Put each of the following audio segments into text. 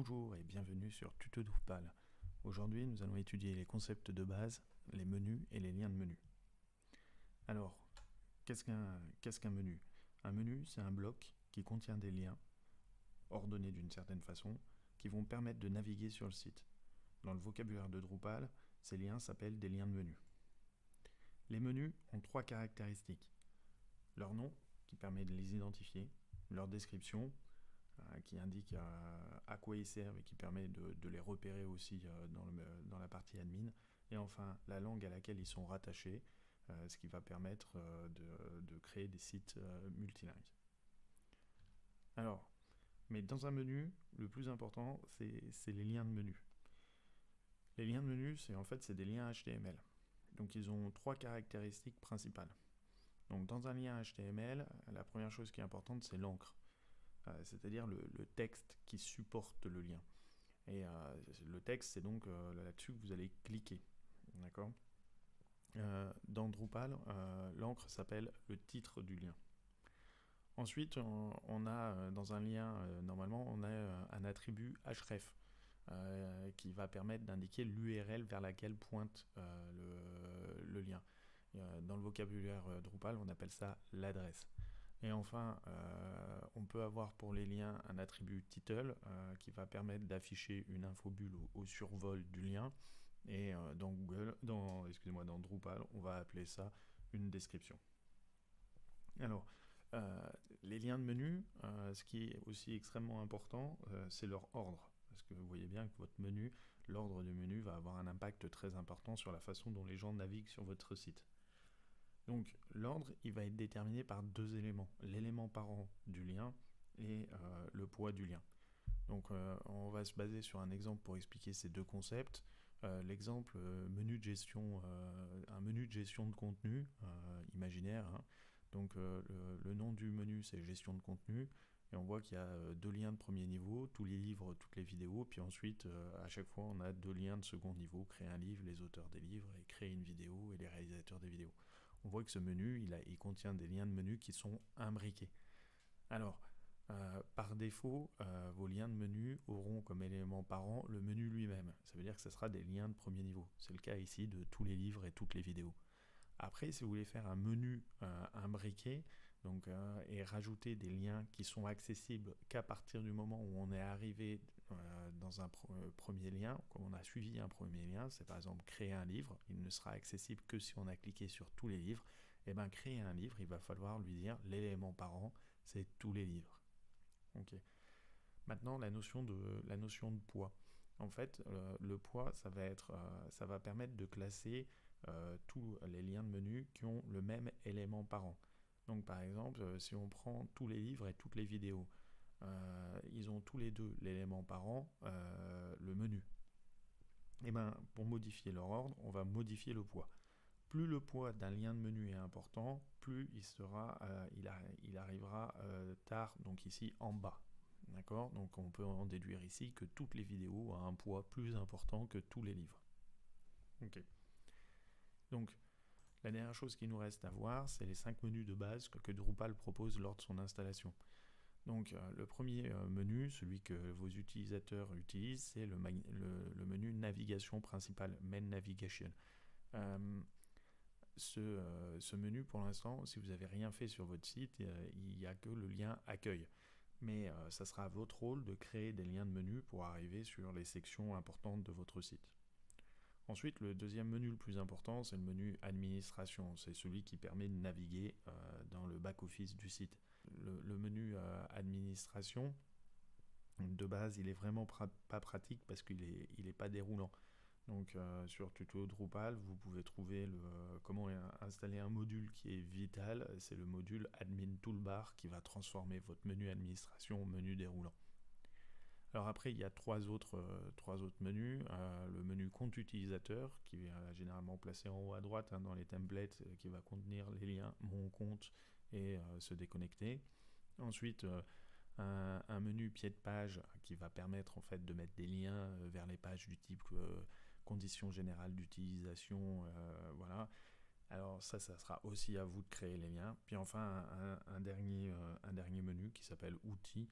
Bonjour et bienvenue sur Tuto Drupal. Aujourd'hui, nous allons étudier les concepts de base, les menus et les liens de menus. Alors, qu'est-ce qu'un menu? Un menu, c'est un bloc qui contient des liens, ordonnés d'une certaine façon, qui vont permettre de naviguer sur le site. Dans le vocabulaire de Drupal, ces liens s'appellent des liens de menu. Les menus ont trois caractéristiques. Leur nom, qui permet de les identifier, leur description, qui indique à quoi ils servent et qui permet de les repérer aussi dans la partie admin. Et enfin, la langue à laquelle ils sont rattachés, ce qui va permettre de créer des sites multilingues. Alors, mais dans un menu, le plus important, c'est les liens de menu. Les liens de menu, c'est des liens HTML. Donc ils ont trois caractéristiques principales. Donc dans un lien HTML, la première chose qui est importante, c'est l'encre. C'est-à-dire le texte qui supporte le lien. Et le texte, c'est donc là-dessus que vous allez cliquer. D'accord ? Dans Drupal, l'encre s'appelle le titre du lien. Ensuite, on a dans un lien, normalement, on a un attribut href qui va permettre d'indiquer l'URL vers laquelle pointe le lien. Dans le vocabulaire Drupal, on appelle ça l'adresse. Et enfin, on peut avoir pour les liens un attribut title qui va permettre d'afficher une infobulle au survol du lien. Et dans Drupal, on va appeler ça une description. Alors, les liens de menu, ce qui est aussi extrêmement important, c'est leur ordre. Parce que vous voyez bien que votre menu, l'ordre du menu va avoir un impact très important sur la façon dont les gens naviguent sur votre site. Donc l'ordre, il va être déterminé par deux éléments, l'élément parent du lien et le poids du lien. Donc on va se baser sur un exemple pour expliquer ces deux concepts. L'exemple menu de gestion, un menu de gestion de contenu imaginaire. Hein. Donc le nom du menu, c'est gestion de contenu. Et on voit qu'il y a deux liens de premier niveau, tous les livres, toutes les vidéos. Puis ensuite, à chaque fois, on a deux liens de second niveau, créer un livre, les auteurs des livres, et créer une vidéo et les réalisateurs des vidéos. On voit que ce menu, il contient des liens de menu qui sont imbriqués. Alors, par défaut, vos liens de menu auront comme élément parent le menu lui-même. Ça veut dire que ce sera des liens de premier niveau. C'est le cas ici de tous les livres et toutes les vidéos. Après, si vous voulez faire un menu imbriqué, et rajouter des liens qui sont accessibles qu'à partir du moment où on est arrivé dans un premier lien, comme on a suivi un premier lien, c'est par exemple créer un livre, il ne sera accessible que si on a cliqué sur tous les livres. Et bien créer un livre, il va falloir lui dire l'élément parent, c'est tous les livres. Okay. Maintenant, la notion de poids. En fait, le poids, ça va permettre de classer tous les liens de menu qui ont le même élément parent. Donc par exemple, si on prend tous les livres et toutes les vidéos, ils ont tous les deux l'élément parent, le menu. Et bien, pour modifier leur ordre, on va modifier le poids. Plus le poids d'un lien de menu est important, plus il arrivera tard, donc ici en bas. D'accord ? Donc on peut en déduire ici que toutes les vidéos ont un poids plus important que tous les livres. Ok. Donc, la dernière chose qu'il nous reste à voir, c'est les 5 menus de base que Drupal propose lors de son installation. Donc le premier menu, celui que vos utilisateurs utilisent, c'est le menu navigation principale, Main Navigation. Ce menu, pour l'instant, si vous n'avez rien fait sur votre site, il n'y a que le lien accueil. Mais ça sera à votre rôle de créer des liens de menu pour arriver sur les sections importantes de votre site. Ensuite, le deuxième menu le plus important, c'est le menu administration. C'est celui qui permet de naviguer dans le back-office du site. Le menu administration, de base, il est vraiment pas pratique parce qu'il est pas déroulant. Donc sur Tuto Drupal, vous pouvez trouver comment installer un module qui est vital. C'est le module Admin Toolbar qui va transformer votre menu administration en menu déroulant. Alors après, il y a trois autres menus. Le menu compte utilisateur, qui est généralement placé en haut à droite dans les templates, qui va contenir les liens mon compte et se déconnecter. Ensuite, un menu pied de page qui va permettre en fait de mettre des liens vers les pages du type conditions générales d'utilisation, voilà. Alors ça sera aussi à vous de créer les liens. Puis enfin, un dernier menu qui s'appelle outils,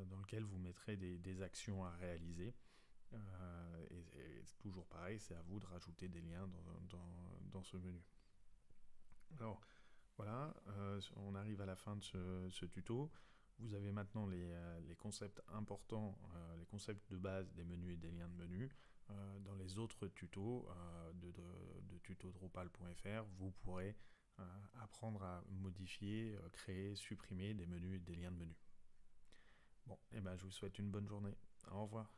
dans lequel vous mettrez des actions à réaliser. Et toujours pareil, c'est à vous de rajouter des liens dans ce menu. Alors voilà, on arrive à la fin de ce tuto. Vous avez maintenant les concepts importants, les concepts de base des menus et des liens de menus. Dans les autres tutos de tuto-drupal.fr, vous pourrez apprendre à modifier, créer, supprimer des menus et des liens de menus. Bon, et ben je vous souhaite une bonne journée. Au revoir.